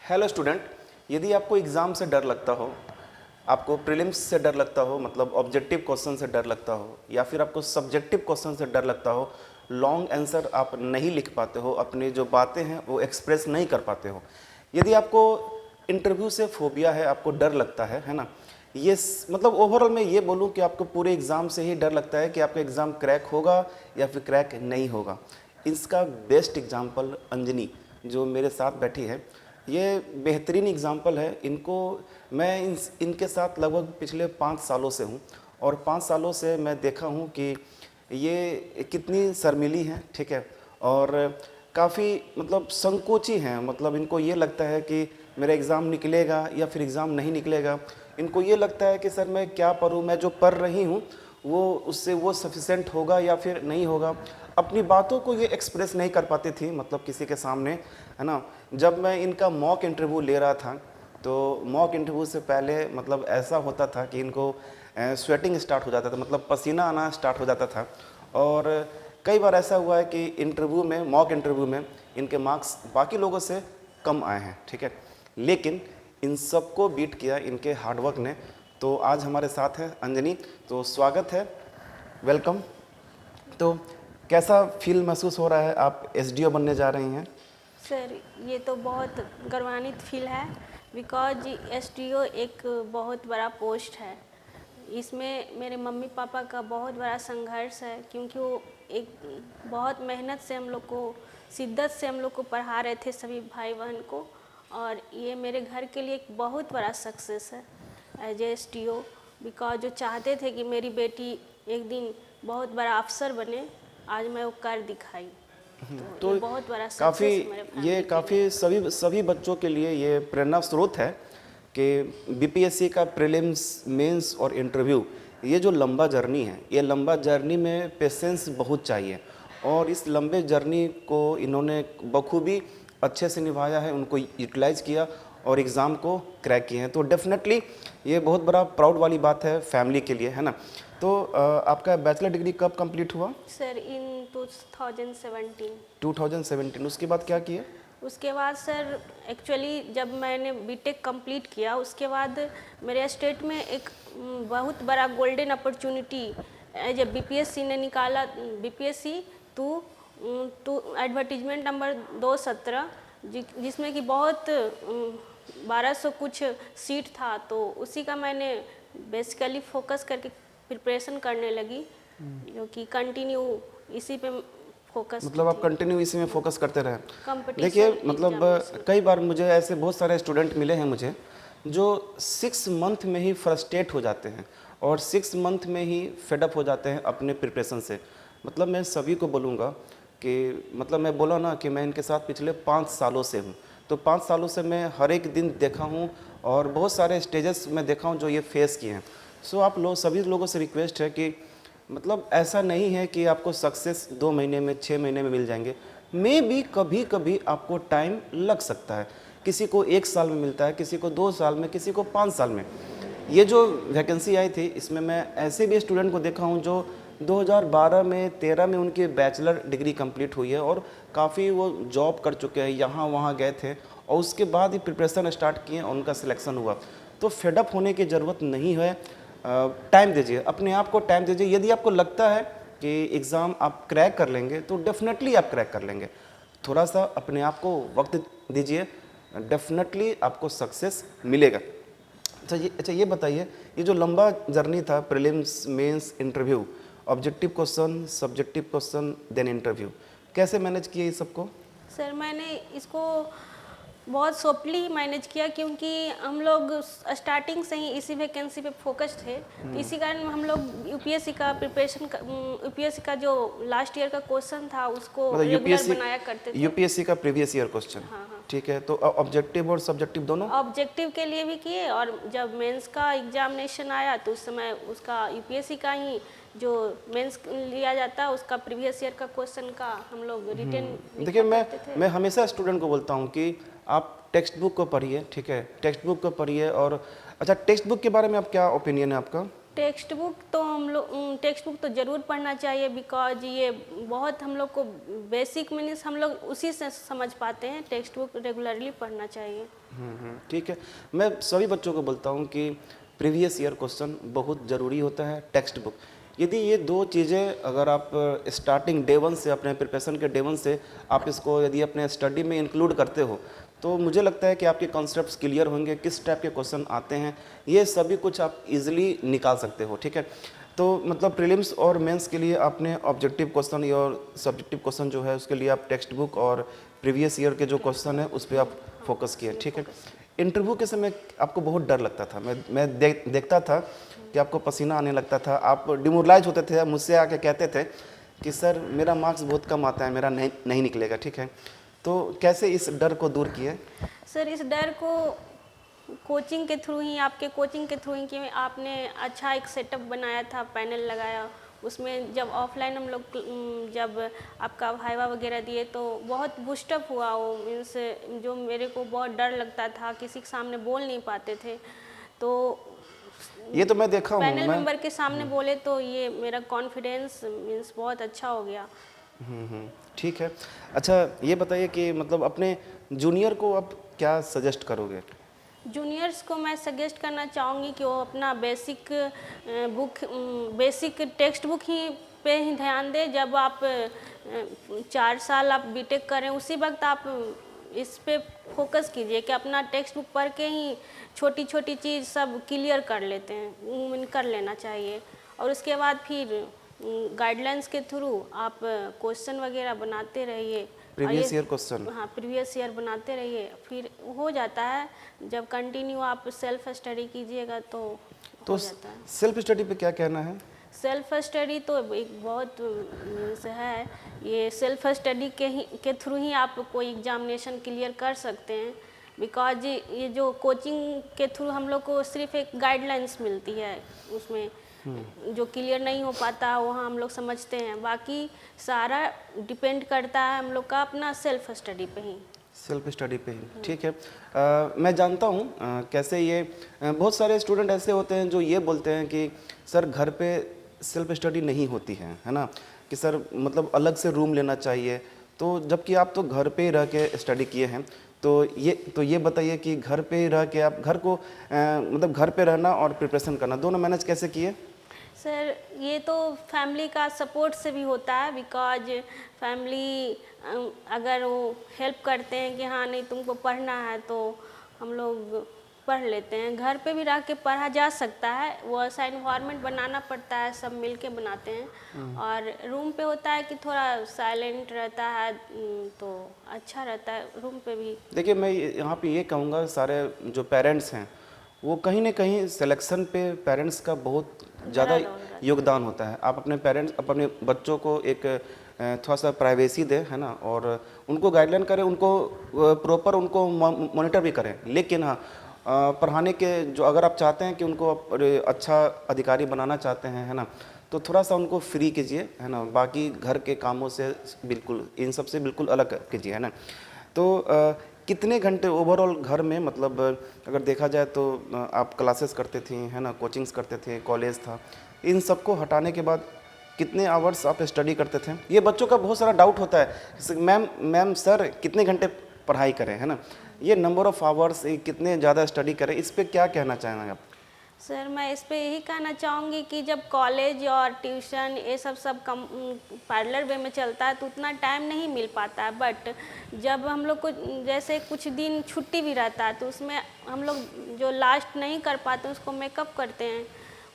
Hello student, यदि आपको exam से डर लगता हो, आपको प्रीलिम्स से डर लगता हो, मतलब ऑब्जेक्टिव क्वेश्चन से डर लगता हो, या फिर आपको सब्जेक्टिव क्वेश्चन से डर लगता हो, लॉन्ग आंसर आप नहीं लिख पाते हो, अपनी जो बातें हैं वो एक्सप्रेस नहीं कर पाते हो, यदि आपको इंटरव्यू से फोबिया है, आपको डर लगता है ना, ये मतलब ओवरऑल मैं ये बोलूँ कि आपको पूरे एग्ज़ाम से ही डर लगता है कि आपका एग्ज़ाम क्रैक होगा या फिर क्रैक नहीं होगा। इसका बेस्ट एग्जाम्पल अंजनी जो मेरे साथ बैठी है, ये बेहतरीन एग्जाम्पल है। इनको मैं इनके साथ लगभग पिछले 5 सालों से हूँ और 5 सालों से मैं देखा हूँ कि ये कितनी शर्मीली हैं, ठीक है, और काफ़ी मतलब संकोची हैं। मतलब इनको ये लगता है कि मेरा एग्ज़ाम निकलेगा या फिर एग्ज़ाम नहीं निकलेगा। इनको ये लगता है कि सर मैं क्या पढूँ, मैं जो पढ़ रही हूँ वो उससे वो सफिशेंट होगा या फिर नहीं होगा। अपनी बातों को ये एक्सप्रेस नहीं कर पाती थी, मतलब किसी के सामने, है ना। जब मैं इनका मॉक इंटरव्यू ले रहा था तो मॉक इंटरव्यू से पहले मतलब ऐसा होता था कि इनको स्वेटिंग स्टार्ट हो जाता था, मतलब पसीना आना स्टार्ट हो जाता था। और कई बार ऐसा हुआ है कि इंटरव्यू में, मॉक इंटरव्यू में इनके मार्क्स बाकी लोगों से कम आए हैं, ठीक है, लेकिन इन सबको बीट किया इनके हार्डवर्क ने। तो आज हमारे साथ है अंजनी, तो स्वागत है, वेलकम। तो कैसा फील महसूस हो रहा है, आप एसडीओ बनने जा रही हैं? सर ये तो बहुत गौरवान्वित फील है बिकॉज एसडीओ एक बहुत बड़ा पोस्ट है। इसमें मेरे मम्मी पापा का बहुत बड़ा संघर्ष है, क्योंकि वो एक बहुत मेहनत से हम लोग को, शिद्दत से हम लोग को पढ़ा रहे थे सभी भाई बहन को। और ये मेरे घर के लिए एक बहुत बड़ा सक्सेस है एज ए एसडीओ, बिकॉज जो चाहते थे कि मेरी बेटी एक दिन बहुत बड़ा अफसर बने, आज मैं वो कर दिखाई। तो ये तो बहुत बड़ा काफ़ी, सक्सेस है मेरे ये फैमिली के लिए। काफ़ी सभी सभी बच्चों के लिए ये प्रेरणा स्रोत है कि बीपीएससी का प्रीलिम्स, मेंस और इंटरव्यू, ये जो लंबा जर्नी है, ये लंबा जर्नी में पेशेंस बहुत चाहिए। और इस लंबे जर्नी को इन्होंने बखूबी अच्छे से निभाया है, उनको यूटिलाइज़ किया और एग्ज़ाम को क्रैक किए हैं। तो डेफिनेटली ये बहुत बड़ा प्राउड वाली बात है फैमिली के लिए, है ना। तो आपका बैचलर डिग्री कब कंप्लीट हुआ? सर इन 2017। 2017। उसके बाद क्या किए? उसके बाद सर एक्चुअली जब मैंने बीटेक कंप्लीट किया, उसके बाद मेरे स्टेट में एक बहुत बड़ा golden opportunity as a BPSC ने निकाला। BPSC two two advertisement number 217, जिसमें कि बहुत 1200 कुछ सीट था। तो उसी का मैंने बेसिकली फोकस करके प्रिपरेशन करने लगी, जो कि कंटिन्यू इसी पे फोकस की मतलब आप थी। कंटिन्यू इसी में फोकस करते रहे। देखिए कंपटीशन मतलब एग्जामिनेशन। कई बार मुझे ऐसे बहुत सारे स्टूडेंट मिले हैं मुझे जो 6 मंथ में ही फ्रस्ट्रेट हो जाते हैं और 6 मंथ में ही फेडअप हो जाते हैं अपने प्रिपरेशन से। मतलब मैं सभी को बोलूँगा कि मतलब मैं बोला ना कि मैं इनके साथ पिछले 5 सालों से हूँ, तो 5 सालों से मैं हर एक दिन देखा हूँ और बहुत सारे स्टेजेस में देखा हूँ जो ये फेस किए हैं। सो आप लोग, सभी लोगों से रिक्वेस्ट है कि मतलब ऐसा नहीं है कि आपको सक्सेस 2 महीने में, 6 महीने में मिल जाएंगे। मे भी कभी कभी आपको टाइम लग सकता है, किसी को 1 साल में मिलता है, किसी को 2 साल में, किसी को 5 साल में। ये जो वैकेंसी आई थी इसमें मैं ऐसे भी स्टूडेंट को देखा हूँ जो 2012 में, 13 में उनकी बैचलर डिग्री कंप्लीट हुई है और काफ़ी वो जॉब कर चुके हैं, यहाँ वहाँ गए थे और उसके बाद ही प्रिपरेशन स्टार्ट किए और उनका सिलेक्शन हुआ। तो फेडअप होने की ज़रूरत नहीं है, टाइम दीजिए, अपने आप को टाइम दीजिए। यदि आपको लगता है कि एग्ज़ाम आप क्रैक कर लेंगे तो डेफिनेटली आप क्रैक कर लेंगे। थोड़ा सा अपने आप को वक्त दीजिए, डेफिनेटली आपको सक्सेस मिलेगा। अच्छा ये बताइए, ये जो लंबा जर्नी था, prelims, mains, interview, objective question, subjective question, then interview, कैसे मैनेज किए ये सबको? सर मैंने इसको बहुत सॉफ्टली मैनेज किया, क्योंकि हम लोग स्टार्टिंग से ही इसी वैकेंसी पे फोकस थे। तो इसी कारण हम लोग यूपीएससी का प्रिपरेशन, यूपीएससी का जो लास्ट ईयर का क्वेश्चन था उसको मतलब रेगुलर बनाया करते थे। यूपीएससी का प्रीवियस ईयर क्वेश्चन, हाँ हाँ। ठीक है। तो ऑब्जेक्टिव और सब्जेक्टिव दोनों? ऑब्जेक्टिव के लिए भी किए, और जब मेंस का एग्जामिनेशन आया तो उस समय उसका यूपीएससी का ही जो मेंस लिया जाता है उसका प्रीवियस ईयर का क्वेश्चन का हम लोग रिटर्न देखिए लिखा करते थे। मैं हमेशा स्टूडेंट को बोलता हूँ कि आप टेक्स्ट बुक को पढ़िए, ठीक है, टेक्स्ट बुक को पढ़िए। और अच्छा, टेक्स्ट बुक के बारे में आप क्या ओपिनियन है आपका? टेक्स्ट बुक तो टेक्स्ट बुक तो ज़रूर पढ़ना चाहिए, बिकॉज ये बहुत हम लोग को बेसिक मीनिंग्स हम लोग उसी से समझ पाते हैं। टेक्स्ट बुक रेगुलरली पढ़ना चाहिए। ठीक है। मैं सभी बच्चों को बोलता हूँ कि प्रीवियस ईयर क्वेश्चन बहुत ज़रूरी होता है, टेक्स्ट बुक। यदि ये दो चीज़ें अगर आप स्टार्टिंग डे वन से, अपने प्रिपरेशन के डे वन से आप इसको यदि अपने स्टडी में इंक्लूड करते हो, तो मुझे लगता है कि आपके कॉन्सेप्ट्स क्लियर होंगे, किस टाइप के क्वेश्चन आते हैं, ये सभी कुछ आप इजीली निकाल सकते हो। ठीक है। तो मतलब प्रीलिम्स और मेंस के लिए आपने ऑब्जेक्टिव क्वेश्चन और सब्जेक्टिव क्वेश्चन जो है उसके लिए आप टेक्स्ट बुक और प्रीवियस ईयर के जो क्वेश्चन है उस पर आप फोकस किए। ठीक है। इंटरव्यू के समय आपको बहुत डर लगता था, मैं देखता था कि आपको पसीना आने लगता था, आप डिमोरलाइज होते थे, मुझसे आके कहते थे कि सर मेरा मार्क्स बहुत कम आता है, मेरा नहीं निकलेगा। ठीक है। तो कैसे इस डर को दूर किए? सर इस डर को कोचिंग के थ्रू ही, आपके कोचिंग के थ्रू ही, कि आपने अच्छा एक सेटअप बनाया था, पैनल लगाया, उसमें जब ऑफलाइन हम लोग जब आपका वाइवा वगैरह दिए तो बहुत बूस्टअप हुआ वो। मीन्स जो मेरे को बहुत डर लगता था, किसी के सामने बोल नहीं पाते थे, तो ये तो मैं देखा हूँ, पैनल मेंबर के सामने बोले तो ये मेरा कॉन्फिडेंस मीन्स बहुत अच्छा हो गया। ठीक है। अच्छा ये बताइए कि मतलब अपने जूनियर को आप क्या सजेस्ट करोगे? जूनियर्स को मैं सजेस्ट करना चाहूँगी कि वो अपना बेसिक टेक्स्ट बुक ही पे ही ध्यान दें। जब आप 4 साल आप बीटेक करें उसी वक्त आप इस पे फोकस कीजिए कि अपना टेक्स्ट बुक पढ़ के ही छोटी छोटी चीज़ सब क्लियर कर लेते हैं, कर लेना चाहिए। और उसके बाद फिर गाइडलाइंस के थ्रू आप क्वेश्चन वगैरह बनाते रहिए, प्रीवियस ईयर क्वेश्चन। हाँ, प्रीवियस ईयर बनाते रहिए, फिर हो जाता है। जब कंटिन्यू आप सेल्फ स्टडी कीजिएगा तो हो जाता है। सेल्फ स्टडी पे क्या कहना है? सेल्फ स्टडी तो एक बहुत है, ये सेल्फ स्टडी के थ्रू ही आप कोई एग्जामिनेशन क्लियर कर सकते हैं। बिकॉज ये जो कोचिंग के थ्रू हम लोग को सिर्फ एक गाइडलाइंस मिलती है, उसमें जो क्लियर नहीं हो पाता वहाँ हम लोग समझते हैं, बाकी सारा डिपेंड करता है हम लोग का अपना सेल्फ स्टडी पे ही। सेल्फ स्टडी पे ही। ठीक है। मैं जानता हूँ कैसे ये बहुत सारे स्टूडेंट ऐसे होते हैं जो ये बोलते हैं कि सर घर पे सेल्फ स्टडी नहीं होती है ना, कि सर मतलब अलग से रूम लेना चाहिए। तो जबकि आप तो घर पे ही रह के स्टडी किए हैं, तो ये बताइए कि घर पे ही रह के आप घर को मतलब घर पे रहना और प्रिपरेशन करना दोनों मैनेज कैसे किए? सर ये तो फैमिली का सपोर्ट से भी होता है, बिकॉज फैमिली अगर वो हेल्प करते हैं कि हाँ नहीं तुमको पढ़ना है तो हम लोग पढ़ लेते हैं। घर पे भी रह के पढ़ा जा सकता है, वो ऐसा इन्वायरमेंट बनाना पड़ता है, सब मिल के बनाते हैं। और रूम पे होता है कि थोड़ा साइलेंट रहता है तो अच्छा रहता है रूम पे भी। देखिए मैं यहाँ पे ये कहूँगा, सारे जो पेरेंट्स हैं वो कहीं ना कहीं सिलेक्शन पे पेरेंट्स का बहुत ज़्यादा योगदान होता है। आप अपने बच्चों को एक थोड़ा सा प्राइवेसी दें, है ना, और उनको गाइडलाइन करें, उनको प्रॉपर उनको मॉनिटर भी करें। लेकिन हाँ, पढ़ाने के जो अगर आप चाहते हैं कि उनको अच्छा अधिकारी बनाना चाहते हैं, है ना, तो थोड़ा सा उनको फ्री कीजिए, है ना, बाकी घर के कामों से बिल्कुल इन सब से बिल्कुल अलग कीजिए, है ना। तो कितने घंटे ओवरऑल घर में, मतलब अगर देखा जाए तो आप क्लासेस करते थी, है ना, कोचिंग्स करते थे, कॉलेज था, इन सबको हटाने के बाद कितने आवर्स आप स्टडी करते थे? ये बच्चों का बहुत सारा डाउट होता है, मैम सर कितने घंटे पढ़ाई करें, है ना, ये नंबर ऑफ आवर्स कितने ज़्यादा स्टडी करें, इस पर क्या कहना चाहेंगे आप? सर मैं इस पे यही कहना चाहूँगी कि जब कॉलेज और ट्यूशन ये सब कम पैरेलल वे में चलता है तो उतना टाइम नहीं मिल पाता है। बट जब हम लोग को जैसे कुछ दिन छुट्टी भी रहता है तो उसमें हम लोग जो लास्ट नहीं कर पाते उसको मेकअप करते हैं,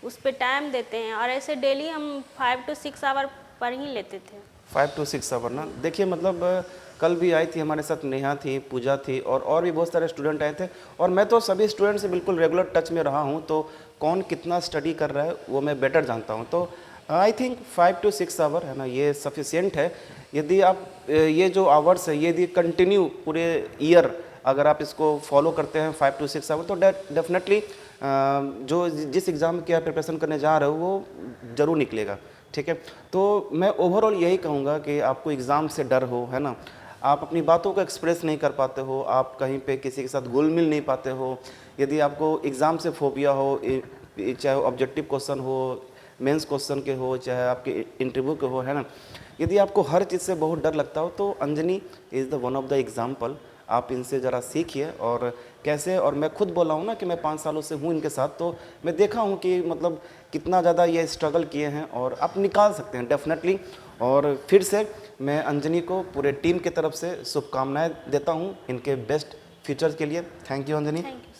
उस पर टाइम देते हैं। और ऐसे डेली हम 5 to 6 आवर पढ़ ही लेते थे। 5 to 6 आवर ना। देखिए मतलब कल भी आई थी हमारे साथ, नेहा थी, पूजा थी, और भी बहुत सारे स्टूडेंट आए थे, और मैं तो सभी स्टूडेंट से बिल्कुल रेगुलर टच में रहा हूँ, तो कौन कितना स्टडी कर रहा है वो मैं बेटर जानता हूँ। तो आई थिंक 5 to 6 आवर, है ना, ये सफिशिएंट है। यदि आप ये जो आवर्स है ये यदि कंटिन्यू पूरे ईयर अगर आप इसको फॉलो करते हैं 5 to 6 आवर, तो डेफिनेटली जो जिस एग्ज़ाम की आप प्रिपरेशन करने जा रहे हो वो ज़रूर निकलेगा। ठीक है। तो मैं ओवरऑल यही कहूँगा कि आपको एग्ज़ाम से डर हो, है ना, आप अपनी बातों को एक्सप्रेस नहीं कर पाते हो, आप कहीं पे किसी के साथ घुल मिल नहीं पाते हो, यदि आपको एग्ज़ाम से फोबिया हो, चाहे ऑब्जेक्टिव क्वेश्चन हो, मेंस क्वेश्चन के हो, चाहे आपके इंटरव्यू के हो, है ना। यदि आपको हर चीज़ से बहुत डर लगता हो तो Anjani is the one of the example. आप इनसे ज़रा सीखिए। और कैसे, और मैं खुद बोला हूँ ना कि मैं 5 सालों से हूँ इनके साथ, तो मैं देखा हूँ कि मतलब कितना ज़्यादा ये स्ट्रगल किए हैं और आप निकाल सकते हैं डेफिनेटली। और फिर से मैं अंजनी को पूरे टीम की तरफ से शुभकामनाएं देता हूँ इनके बेस्ट फ्यूचर के लिए। Thank you Anjani. Thank you.